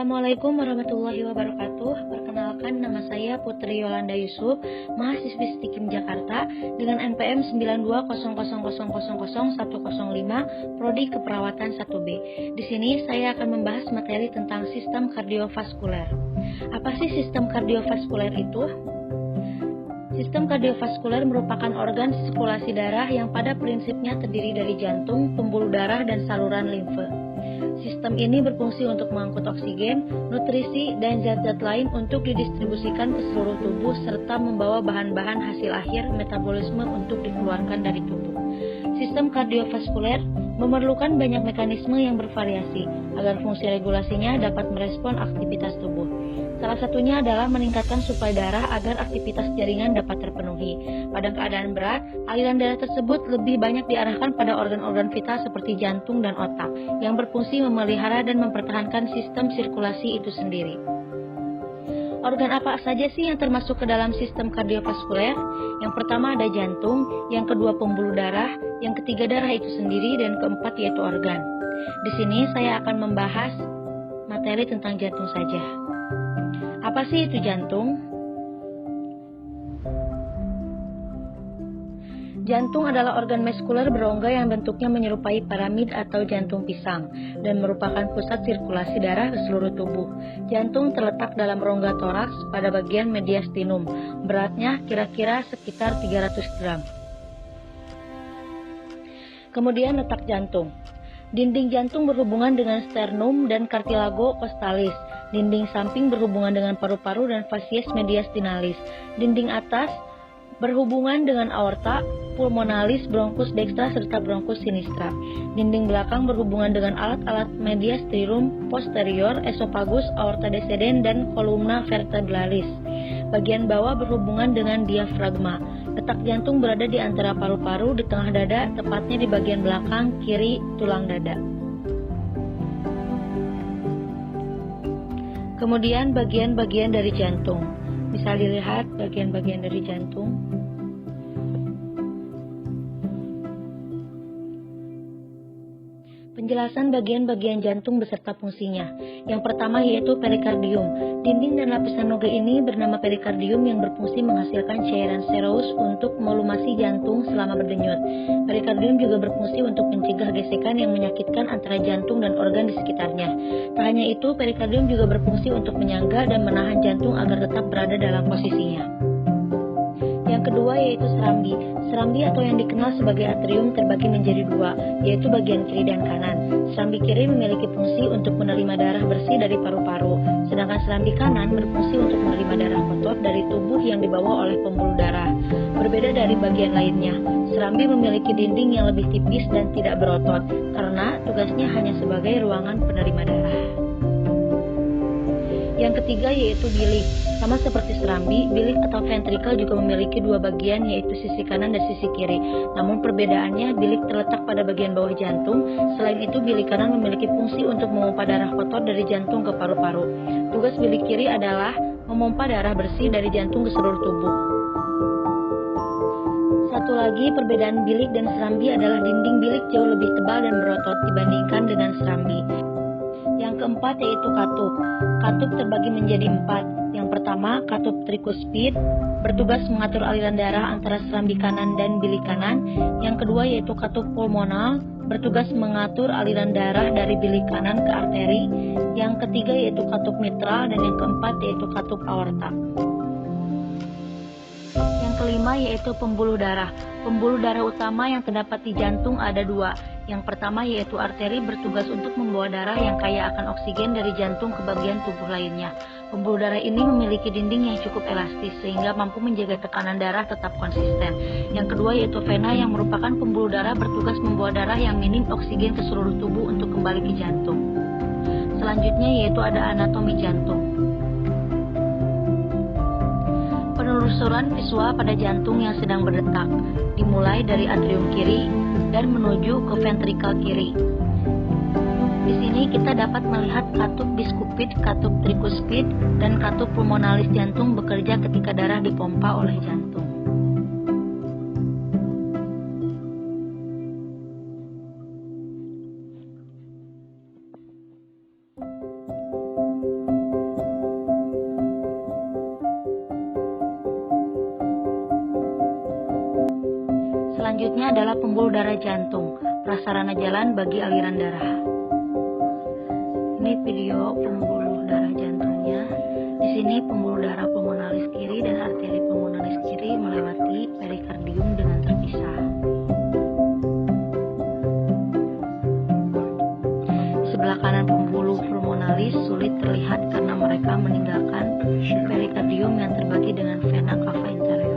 Assalamualaikum warahmatullahi wabarakatuh. Perkenalkan, nama saya Putri Yolanda Yusuf, mahasiswi Stikim Jakarta dengan NPM 9200000105, Prodi Keperawatan 1B. Di sini saya akan membahas materi tentang sistem kardiovaskuler. Apa sih sistem kardiovaskuler itu? Sistem kardiovaskuler merupakan organ sirkulasi darah yang pada prinsipnya terdiri dari jantung, pembuluh darah, dan saluran limfe. Sistem ini berfungsi untuk mengangkut oksigen, nutrisi, dan zat-zat lain untuk didistribusikan ke seluruh tubuh serta membawa bahan-bahan hasil akhir metabolisme untuk dikeluarkan dari tubuh. Sistem kardiovaskuler memerlukan banyak mekanisme yang bervariasi agar fungsi regulasinya dapat merespon aktivitas tubuh. Salah satunya adalah meningkatkan suplai darah agar aktivitas jaringan dapat terpenuhi. Pada keadaan berat, aliran darah tersebut lebih banyak diarahkan pada organ-organ vital seperti jantung dan otak, yang berfungsi memelihara dan mempertahankan sistem sirkulasi itu sendiri. Organ apa saja sih yang termasuk ke dalam sistem kardiovaskuler? Yang pertama ada jantung, yang kedua pembuluh darah, yang ketiga darah itu sendiri, dan keempat yaitu organ. Di sini saya akan membahas materi tentang jantung saja. Apa sih itu jantung? Jantung adalah organ muskuler berongga yang bentuknya menyerupai piramid atau jantung pisang dan merupakan pusat sirkulasi darah ke seluruh tubuh. Jantung terletak dalam rongga toraks pada bagian mediastinum. Beratnya kira-kira sekitar 300 gram. Kemudian letak jantung. Dinding jantung berhubungan dengan sternum dan cartilago costalis. Dinding samping berhubungan dengan paru-paru dan facies mediastinalis. Dinding atas berhubungan dengan aorta, pulmonalis, bronkus dextra, serta bronkus sinistra. Dinding belakang berhubungan dengan alat-alat mediastinum posterior, esophagus, aorta descendens, dan kolumna vertebralis. Bagian bawah berhubungan dengan diafragma. Letak jantung berada di antara paru-paru di tengah dada, tepatnya di bagian belakang kiri tulang dada. Kemudian bagian-bagian dari jantung. Bisa dilihat bagian-bagian dari jantung. Penjelasan bagian-bagian jantung beserta fungsinya. Yang pertama yaitu perikardium. Dinding dan lapisan noga ini bernama perikardium yang berfungsi menghasilkan cairan serous untuk melumasi jantung selama berdenyut. Perikardium juga berfungsi untuk mencegah gesekan yang menyakitkan antara jantung dan organ di sekitarnya. Tak hanya itu, perikardium juga berfungsi untuk menyangga dan menahan jantung agar tetap berada dalam posisinya. Yang kedua yaitu serambi. Serambi atau yang dikenal sebagai atrium terbagi menjadi dua, yaitu bagian kiri dan kanan. Serambi kiri memiliki fungsi untuk menerima darah bersih dari paru-paru, sedangkan serambi kanan berfungsi untuk menerima darah kotor dari tubuh yang dibawa oleh pembuluh darah. Berbeda dari bagian lainnya, serambi memiliki dinding yang lebih tipis dan tidak berotot, karena tugasnya hanya sebagai ruangan penerima darah. Yang ketiga yaitu bilik. Sama seperti serambi, bilik atau ventrikel juga memiliki dua bagian, yaitu sisi kanan dan sisi kiri. Namun perbedaannya, bilik terletak pada bagian bawah jantung. Selain itu, bilik kanan memiliki fungsi untuk memompa darah kotor dari jantung ke paru-paru. Tugas bilik kiri adalah memompa darah bersih dari jantung ke seluruh tubuh. Satu lagi perbedaan bilik dan serambi adalah dinding bilik jauh lebih tebal dan berotot dibandingkan dengan serambi. Yang keempat yaitu katup. Katup terbagi menjadi 4. Yang pertama, katup trikuspid, bertugas mengatur aliran darah antara serambi kanan dan bilik kanan. Yang kedua yaitu katup pulmonal, bertugas mengatur aliran darah dari bilik kanan ke arteri. Yang ketiga yaitu katup mitral, dan yang keempat yaitu katup aorta. Yang kelima yaitu pembuluh darah. Pembuluh darah utama yang terdapat di jantung ada 2. Yang pertama yaitu arteri, bertugas untuk membawa darah yang kaya akan oksigen dari jantung ke bagian tubuh lainnya. Pembuluh darah ini memiliki dinding yang cukup elastis sehingga mampu menjaga tekanan darah tetap konsisten. Yang kedua yaitu vena, yang merupakan pembuluh darah bertugas membawa darah yang minim oksigen ke seluruh tubuh untuk kembali ke jantung. Selanjutnya yaitu ada anatomi jantung. Penelusuran visual pada jantung yang sedang berdetak dimulai dari atrium kiri dan menuju ke ventrikel kiri. Di sini kita dapat melihat katup biskupit, katup trikuspid, dan katup pulmonalis jantung bekerja ketika darah dipompa oleh jantung. Selanjutnya adalah pembuluh darah jantung, prasarana jalan bagi aliran darah. Ini video pembuluh darah jantungnya. Di sini pembuluh darah pulmonalis kiri dan arteri pulmonalis kiri melewati perikardium dengan terpisah. Di sebelah kanan pembuluh pulmonalis sulit terlihat karena mereka meninggalkan perikardium yang terbagi dengan vena cava interior.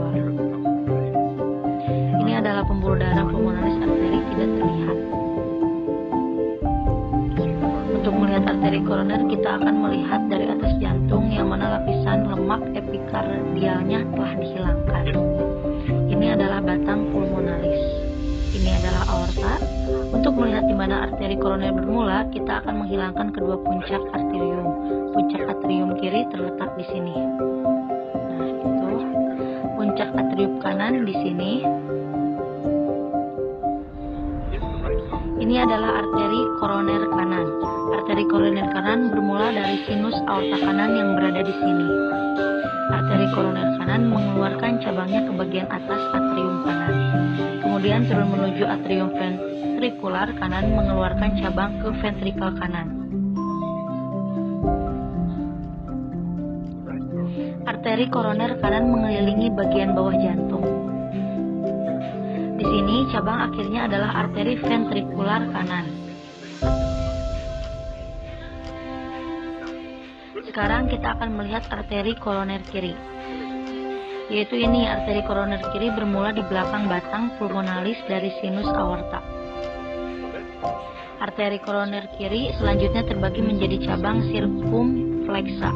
Ini adalah pembuluh darah pulmonalis arteri tidak terlihat. Untuk melihat arteri koroner, kita akan melihat dari atas jantung yang mana lapisan lemak epikardialnya telah dihilangkan. Ini adalah batang pulmonalis. Ini adalah aorta. Untuk melihat di mana arteri koroner bermula, kita akan menghilangkan kedua puncak arterium. Puncak atrium kiri terletak di sini. Nah, itu puncak atrium kanan di sini. Ini adalah arteri koroner kanan. Arteri koroner kanan bermula dari sinus aorta kanan yang berada di sini. Arteri koroner kanan mengeluarkan cabangnya ke bagian atas atrium kanan. Kemudian turun menuju atrium ventrikular kanan mengeluarkan cabang ke ventrikal kanan. Arteri koroner kanan mengelilingi bagian bawah jantung. Di sini cabang akhirnya adalah arteri ventrikular kanan. Sekarang kita akan melihat arteri koroner kiri. Yaitu ini, arteri koroner kiri bermula di belakang batang pulmonalis dari sinus aorta. Arteri koroner kiri selanjutnya terbagi menjadi cabang circumflexa.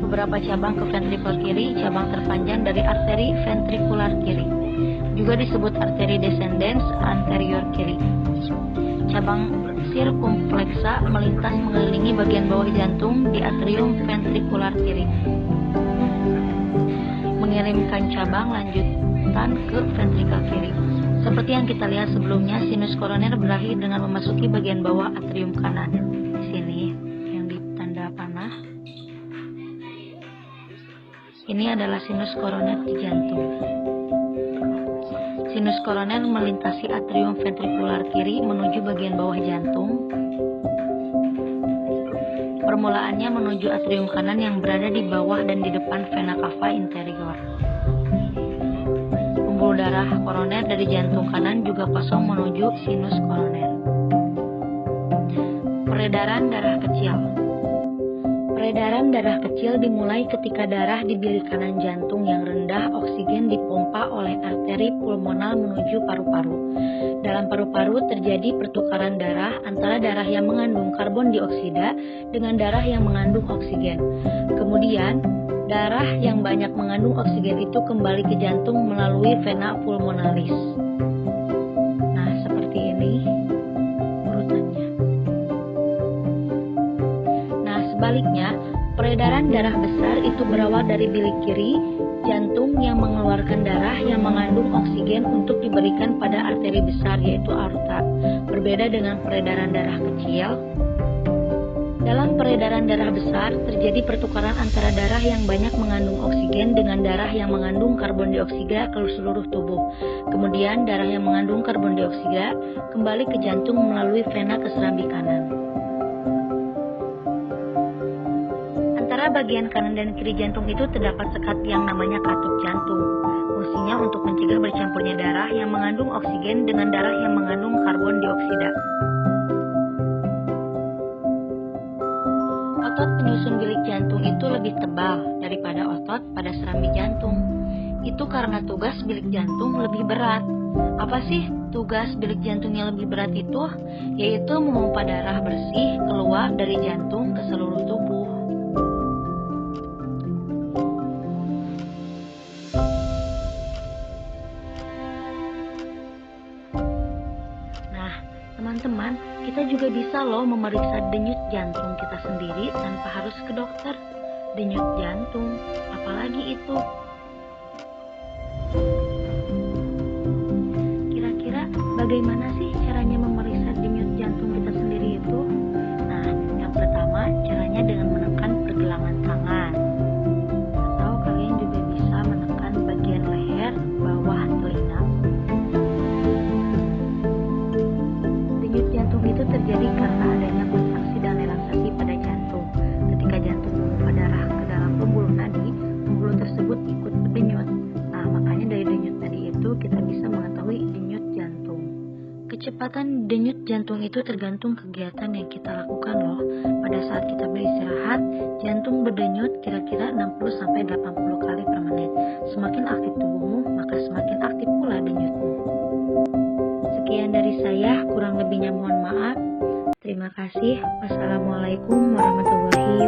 Beberapa cabang ke ventrikel kiri, cabang terpanjang dari arteri ventrikular kiri. Juga disebut arteri descendens anterior kiri. Cabang circumflexa melintas mengelilingi bagian bawah jantung di atrium ventrikular kiri. Mengirimkan cabang lanjutan ke ventrikel kiri. Seperti yang kita lihat sebelumnya, sinus koroner berakhir dengan memasuki bagian bawah atrium kanan. Di sini yang ditanda panah. Ini adalah sinus koroner di jantung. Sinus koroner melintasi atrium ventrikular kiri menuju bagian bawah jantung. Permulaannya menuju atrium kanan yang berada di bawah dan di depan vena cava interior. Pembuluh darah koroner dari jantung kanan juga kosong menuju sinus koroner. Peredaran darah kecil. Peredaran darah kecil dimulai ketika darah di bilik kanan jantung yang rendah oksigen dipompa oleh arteri pulmonal menuju paru-paru. Dalam paru-paru terjadi pertukaran darah antara darah yang mengandung karbon dioksida dengan darah yang mengandung oksigen. Kemudian, darah yang banyak mengandung oksigen itu kembali ke jantung melalui vena pulmonalis. Nah, seperti ini urutannya. Nah, sebaliknya, peredaran darah besar itu berawal dari bilik kiri jantung yang mengeluarkan darah yang mengandung oksigen untuk diberikan pada arteri besar yaitu aorta. Berbeda dengan peredaran darah kecil. Dalam peredaran darah besar terjadi pertukaran antara darah yang banyak mengandung oksigen dengan darah yang mengandung karbon dioksida ke seluruh tubuh. Kemudian darah yang mengandung karbon dioksida kembali ke jantung melalui vena ke serambi kanan. Antara bagian kanan dan kiri jantung itu terdapat sekat yang namanya katup jantung. Fungsinya untuk mencegah bercampurnya darah yang mengandung oksigen dengan darah yang mengandung karbon dioksida. Otot penyusun bilik jantung itu lebih tebal daripada otot pada serambi jantung. Itu karena tugas bilik jantung lebih berat. Apa sih tugas bilik jantung yang lebih berat itu? Yaitu memompa darah bersih keluar dari jantung ke seluruh tubuh. Teman-teman, kita juga bisa loh memeriksa denyut jantung kita sendiri tanpa harus ke dokter. Denyut jantung, apalagi itu? Kira-kira bagaimana sih caranya memeriksa denyut jantung kita sendiri itu? Nah, yang pertama caranya dengan menekan pergelangan tangan. Atau kalian juga bisa menekan bagian leher, bawah telinga, terjadi karena adanya kontraksi dan relaksasi pada jantung. Ketika jantung memompa darah ke dalam pembuluh nadi, pembuluh tersebut ikut berdenyut. Nah, makanya dari denyut nadi itu kita bisa mengetahui denyut jantung. Kecepatan denyut jantung itu tergantung kegiatan yang kita lakukan loh. Pada saat kita beristirahat, jantung berdenyut kira-kira 60-80 kali per menit. Semakin aktif tubuhmu, maka semakin aktif pula denyutmu. Sekian dari saya, kurang lebihnya mohon maaf. Terima kasih. Wassalamualaikum warahmatullahi